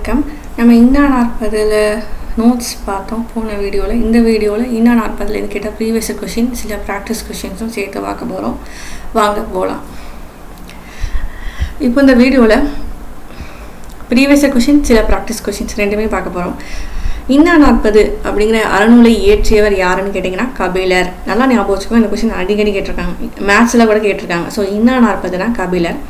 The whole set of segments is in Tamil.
வணக்கம். நம்ம இன்னா 40ல் நோட்ஸ் பார்த்தோம் போன வீடியோவில். இந்த வீடியோவில் இன்னா 40ல் கேட்ட ப்ரீவியஸ் கொஷின் சில ப்ராக்டிஸ் கொஷின்ஸும் சேர்த்து பார்க்க போகிறோம். வாங்க போகலாம். இப்போ இந்த வீடியோவில் ப்ரீவியஸ் கொஷின் சில ப்ராக்டிஸ் கொஷின்ஸ் ரெண்டுமே பார்க்க போகிறோம். இன்னா 40 அப்படிங்கிற அறநூலை இயற்றியவர் யாருன்னு கேட்டிங்கன்னா கபிலர். நல்லா ஞாபகம் வச்சுக்கோங்க, இந்த கொஷின் அடிக்கடி கேட்டிருக்காங்க, மேத்ஸில் கூட கேட்டிருக்காங்க. ஸோ இன்னா 40னா கபிலர்.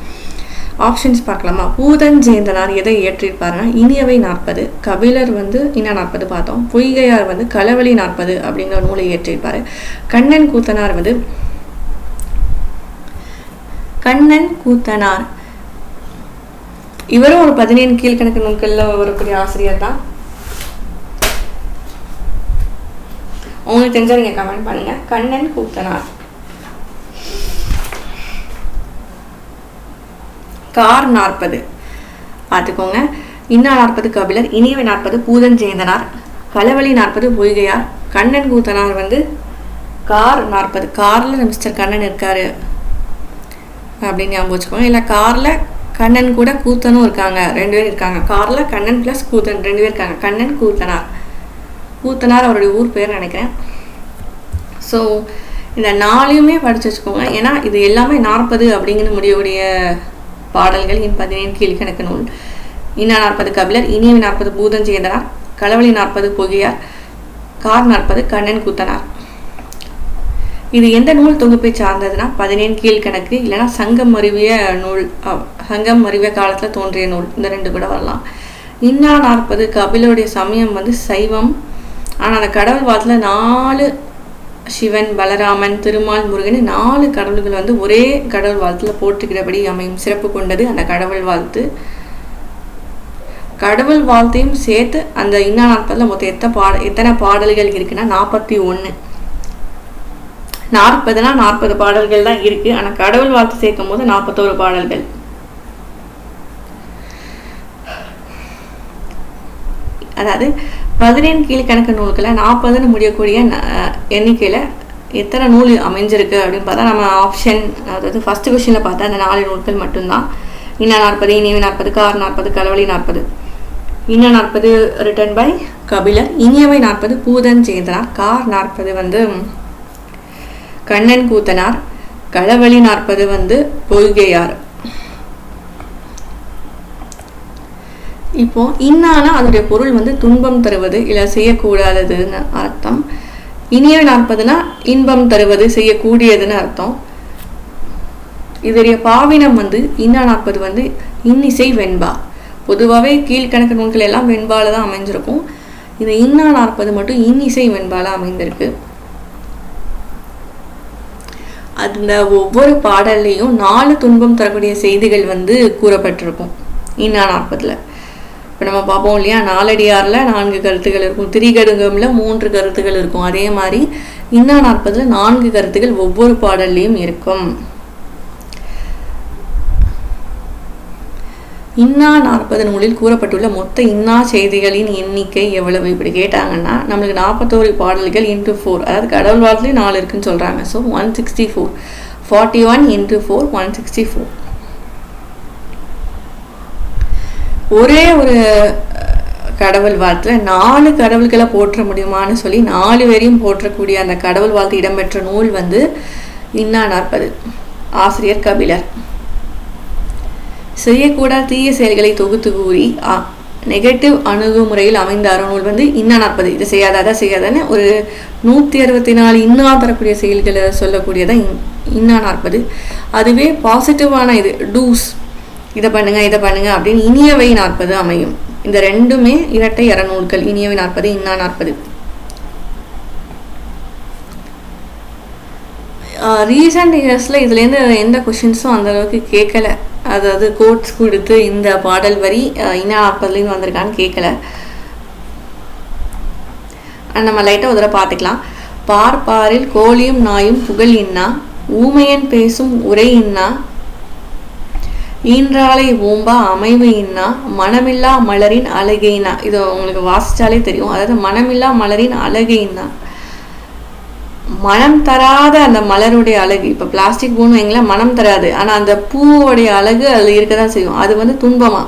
ஆப்ஷன்ஸ் பார்க்கலாமா? பூதஞ்சேந்தனார் எதை இயற்றிருப்பாருன்னா இனியவை 40. கபிலர் இன்னா 40 பார்த்தோம். பொய்கையார் களவழி 40 அப்படிங்கிற நூலை இயற்றிருப்பாரு. கண்ணன் கூத்தனார் இவரும் ஒரு 17 கீழ்கணக்கு நூல்கள்ல வரக்கூடிய ஆசிரியர் தான். உங்களுக்கு தெரிஞ்சா நீங்க கமெண்ட் பண்ணுங்க. கண்ணன் கூத்தனார். கார் 40 பார்த்துக்கோங்க. இன்னா 40 கபிலர், இனியவை 40 பூதஞ்சேந்தனார், களவழி 40 பொய்கையார், கண்ணன் கூத்தனார் கார் 40. காரில் மிஸ்டர் கண்ணன் இருக்காரு அப்படின்னு ஞாபகம் வச்சுக்கோங்க. இல்லை காரில் கண்ணன் கூட கூத்தனும் இருக்காங்க, 2 பேர் இருக்காங்க. காரில் கண்ணன் ப்ளஸ் கூத்தன் 2 பேர் இருக்காங்க. கண்ணன் கூத்தனார் அவருடைய ஊர் பேர் நினைக்கிறேன். ஸோ இந்த 4யுமே படித்து வச்சுக்கோங்க. ஏன்னா இது எல்லாமே 40 அப்படிங்கிற முடியக்கூடிய பாடல்கள். 17 கீழ்கணக்கு நூல். இன்னா 40 கபிலர், இனியவை 40 பூதஞ்சேந்தனார், களவழி 40 பொய்கையார், கார் 40 கண்ணன் கூத்தனார். இது எந்த நூல் தொகுப்பை சார்ந்ததுன்னா 17 கீழ்கணக்கு, இல்லைன்னா சங்கம் அறிவிய நூல், சங்கம் அறிவிய காலத்தில் தோன்றிய நூல். இந்த 2 கூட வரலாம். இன்னா 40 கபிலருடைய சமயம் சைவம். ஆனால் அந்த கடவுள் வாழ்த்தில் 4 சிவன், பலராமன், திருமால், முருகன் 4 கடவுள்கள் ஒரே கடவுள் வாழ்த்துல போட்டுக்கிறபடி அமையும் சிறப்பு கொண்டது அந்த கடவுள் வாழ்த்து. கடவுள் வாழ்த்தையும் சேர்த்து அந்த இன்னா 40ல் மொத்தம் எத்தனை பாடல்கள் இருக்குன்னா 41. 40னா 40 பாடல்கள் தான் இருக்கு. ஆனா கடவுள் வாழ்த்து சேர்க்கும் போது 41 பாடல்கள். அதாவது 17 கீழ்கணக்கு நூல்களை 40ன்னு முடியக்கூடிய எண்ணிக்கையில் எத்தனை நூல் அமைஞ்சிருக்கு அப்படின்னு பார்த்தா நம்ம ஆப்ஷன், அதாவது ஃபர்ஸ்ட் கொஸ்டினில் பார்த்தா அந்த 4 நூல்கள் மட்டும்தான். இன்னா 40, இனியவை 40, கார் 40, களவழி 40. இன்னா 40 written by Kapilar, Iniyavai 40 Poothanchendhanar, car 40 Kannan Koothanar, Kalavazhi 40 Poigaiyar. இப்போ இன்னானா அதோடைய பொருள் துன்பம் தருவது, இல்லை செய்யக்கூடாததுன்னு அர்த்தம். இனியவை 40னா இன்பம் தருவது, செய்யக்கூடியதுன்னு அர்த்தம். இதோடைய பாவினம் இன்னா 40 இன்னிசை வெண்பா. பொதுவாகவே கீழ்கணக்கு நூல்கள் எல்லாம் வெண்பால தான் அமைஞ்சிருக்கும். இது இன்னா 40 மட்டும் இன்னிசை வெண்பால அமைந்திருக்கு. அந்த ஒவ்வொரு பாடல்லையும் 4 துன்பம் தரக்கூடிய செய்திகள் கூறப்பட்டிருக்கும் இன்னா 40ல். இப்போ நம்ம பார்ப்போம் இல்லையா, 4 அடியாரில் 4 கருத்துகள் இருக்கும், திரிகடுகம்ல 3 கருத்துகள் இருக்கும். அதே மாதிரி இன்னா 40ல் 4 கருத்துகள் ஒவ்வொரு பாடல்லையும் இருக்கும். இன்னா 40 நூலில் கூறப்பட்டுள்ள மொத்த இன்னா செய்திகளின் எண்ணிக்கை எவ்வளவு இப்படி கேட்டாங்கன்னா நம்மளுக்கு 41 பாடல்கள் × 4, அதாவது கடவுள் வாழ்த்துலேயும் 4 இருக்குன்னு சொல்றாங்க. ஸோ 164. 41 × 4 164. ஒரே ஒரு கடவுள் வாழ்த்துல 4 கடவுள்களை போற்ற முடியுமான்னு சொல்லி 4 பேரையும் போற்றக்கூடிய அந்த கடவுள் வாழ்த்து இடம்பெற்ற நூல் இன்னா 40. ஆசிரியர் கபிலர். செய்யக்கூடாத தீய செயல்களை தொகுத்து கூறி நெகட்டிவ் அணுகுமுறையில் அமைந்த அறநூல் இன்னா 40. இதை செய்யாத செய்யாதன்னு ஒரு 164 இன்னா தரக்கூடிய செயல்களை சொல்லக்கூடியதான் இன்னா 40. அதுவே பாசிட்டிவான இது டூஸ், இதை பண்ணுங்க அப்படின்னு இனியவை 40 அமையும். இந்த 2மே இரட்டை அறநூல்கள், இனியவை 40 இன்னா 40. ரீசன்ட் இயர்ஸ்ல இதுலேருந்து எந்த கொஷின்ஸும் அந்த அளவுக்கு கேட்கல. அதாவது கோட்ஸ் கொடுத்து இந்த பாடல் வரி இன்னா 40லேருந்து வந்திருக்கான்னு கேட்கல. நம்ம லைட்டாக ஒரு தடவை பார்த்துக்கலாம். பார்ப்பாரில் கோழியும் நாயும் புகழ் இன்னா, ஊமையன் பேசும் உரை இன்னா, ஈன்றாலை ஓம்பா அமைவு இன்னா, மனமில்லா மலரின் அழகைனா. இது உங்களுக்கு வாசிச்சாலே தெரியும். அதாவது மனமில்லா மலரின் அழகைனா, மனம் தராத அந்த மலருடைய அழகு. இப்போ பிளாஸ்டிக் பூன்னு வைங்களேன், மனம் தராது, ஆனால் அந்த பூவோடைய அழகு அதில் இருக்க தான் செய்யும். அது துன்பமா.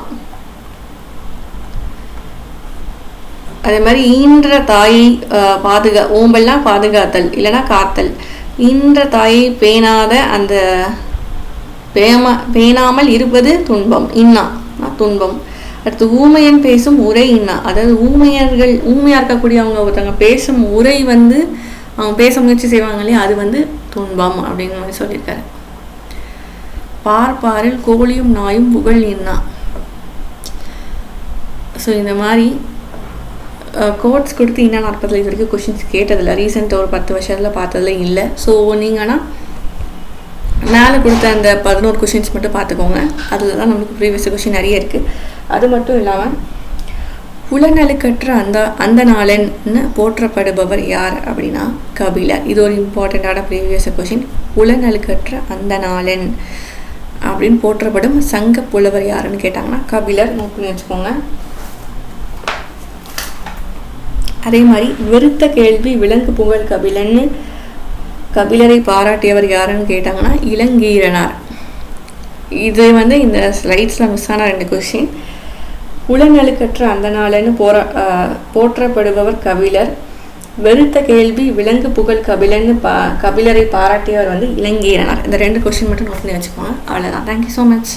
அதே மாதிரி ஈன்ற தாயை ஓம்பல்லாம் பாதுகாத்தல் இல்லைன்னா காத்தல். ஈன்ற தாயை பேணாத அந்த பேணாமல் இருப்பது துன்பம், இன்னா துன்பம். அடுத்து ஊமையன் பேசும் உரை இன்னா, அதாவது ஊமையா இருக்கக்கூடியவங்க ஒருத்தவங்க பேசும் உரை வந்து அவங்க பேச முயற்சி செய்வாங்க இல்லையா, அது வந்து துன்பம் அப்படின்னு மாதிரி சொல்லியிருக்காரு. பார்ப்பாரில் கோழியும் நாயும் புகழ் இன்னா. ஸோ இந்த மாதிரி கோட்ஸ் கொடுத்து இன்னா நாற்பதில் இது வரைக்கும் கொஷின்ஸ் கேட்டதில்லை, ரீசெண்டாக ஒரு 10 வருஷத்தில் பார்த்ததில்ல இல்லை. ஸோ நீங்கன்னா மேலே கொடுத்த அந்த 11 கொஷின்ஸ் மட்டும் பார்த்துக்கோங்க, அதில் தான் நமக்கு ப்ரீவியஸ் கொஷின் நிறைய இருக்குது. அது மட்டும் இல்லாமல் புலனழுக்கற்ற அந்த நாளன்னு போற்றப்படுபவர் யார் அப்படின்னா கபிலர். இது ஒரு இம்பார்ட்டண்ட்டான ப்ரீவியஸ் கொஷின். புலனழுக்கற்ற அந்த நாளன் அப்படின்னு போற்றப்படும் சங்க புலவர் யாருன்னு கேட்டாங்கன்னா கபிலர். நோட் பண்ணி வச்சுக்கோங்க. அதே மாதிரி வெறுத்த கேள்வி விலங்கு புகழ் கபிலன்னு கபிலரை பாராட்டியவர் யாருன்னு கேட்டாங்கன்னா இளங்கீரனார். இது வந்து இந்த ஸ்லைட்ஸில் மிஸ் ஆன 2 கொஸ்டின். புலனழுக்கற்ற அந்த நாளன்னு போற்றப்படுபவர் கபிலர். வெறுத்த கேள்வி விலங்கு புகழ் கபிலன்னு கபிலரை பாராட்டியவர் வந்து இளங்கீரனார். இந்த 2 கொஸ்டின் மட்டும் நோட் பண்ணி வச்சுக்கோங்க. அவ்வளோதான். Thank you so much.